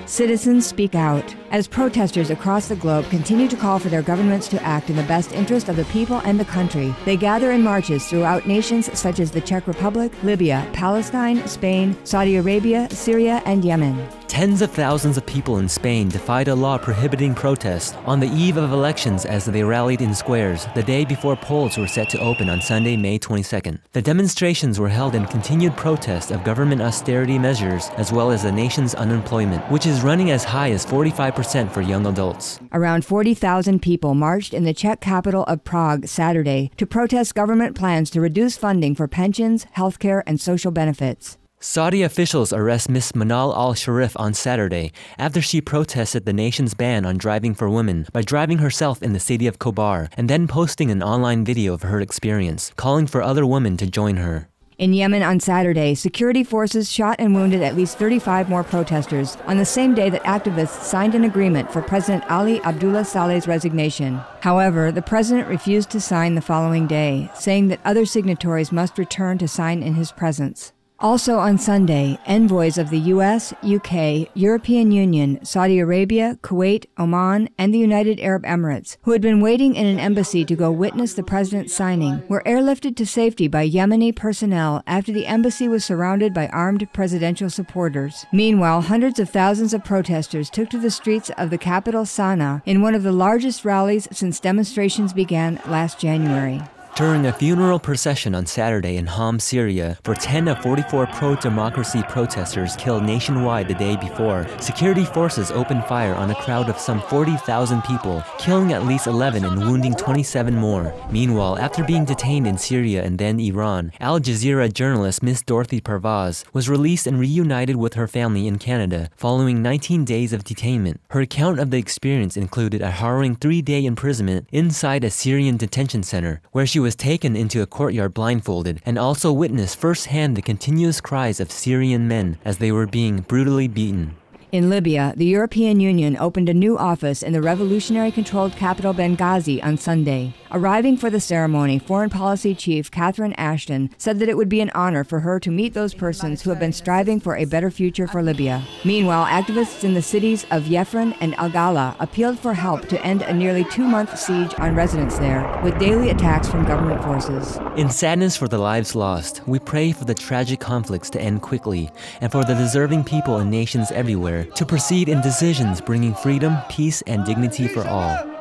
Citizens speak out as protesters across the globe continue to call for their governments to act in the best interest of the people and the country. They gather in marches throughout nations such as the Czech Republic, Libya, Palestine, Spain, Saudi Arabia, Syria, and Yemen. Tens of thousands of people in Spain defied a law prohibiting protests on the eve of elections as they rallied in squares the day before polls were set to open on Sunday, May 22nd. The demonstrations were held in continued protest of government austerity measures as well as the nation's unemployment, which is running as high as 45% for young adults. Around 40,000 people marched in the Czech capital of Prague Saturday to protest government plans to reduce funding for pensions, healthcare, and social benefits. Saudi officials arrest Miss Manal al-Sherif on Saturday after she protested the nation's ban on driving for women by driving herself in the city of Khobar and then posting an online video of her experience, calling for other women to join her. In Yemen on Saturday, security forces shot and wounded at least 35 more protesters on the same day that activists signed an agreement for President Ali Abdullah Saleh's resignation. However, the president refused to sign the following day, saying that other signatories must return to sign in his presence. Also on Sunday, envoys of the U.S., UK, European Union, Saudi Arabia, Kuwait, Oman, and the United Arab Emirates, who had been waiting in an embassy to go witness the president's signing, were airlifted to safety by Yemeni personnel after the embassy was surrounded by armed presidential supporters. Meanwhile, hundreds of thousands of protesters took to the streets of the capital Sana'a in one of the largest rallies since demonstrations began last January. During a funeral procession on Saturday in Homs, Syria, where 10 of 44 pro-democracy protesters killed nationwide the day before, security forces opened fire on a crowd of some 40,000 people, killing at least 11 and wounding 27 more. Meanwhile, after being detained in Syria and then Iran, Al Jazeera journalist Miss Dorothy Parvaz was released and reunited with her family in Canada following 19 days of detainment. Her account of the experience included a harrowing 3-day imprisonment inside a Syrian detention center, where she was taken into a courtyard blindfolded and also witnessed firsthand the continuous cries of Syrian men as they were being brutally beaten. In Libya, the European Union opened a new office in the revolutionary-controlled capital Benghazi on Sunday. Arriving for the ceremony, Foreign Policy Chief Catherine Ashton said that it would be an honor for her to meet those persons who have been striving for a better future for Libya. Meanwhile, activists in the cities of Yefren and Al-Gala appealed for help to end a nearly 2-month siege on residents there, with daily attacks from government forces. In sadness for the lives lost, we pray for the tragic conflicts to end quickly and for the deserving people and nations everywhere to proceed in decisions bringing freedom, peace, and dignity for all.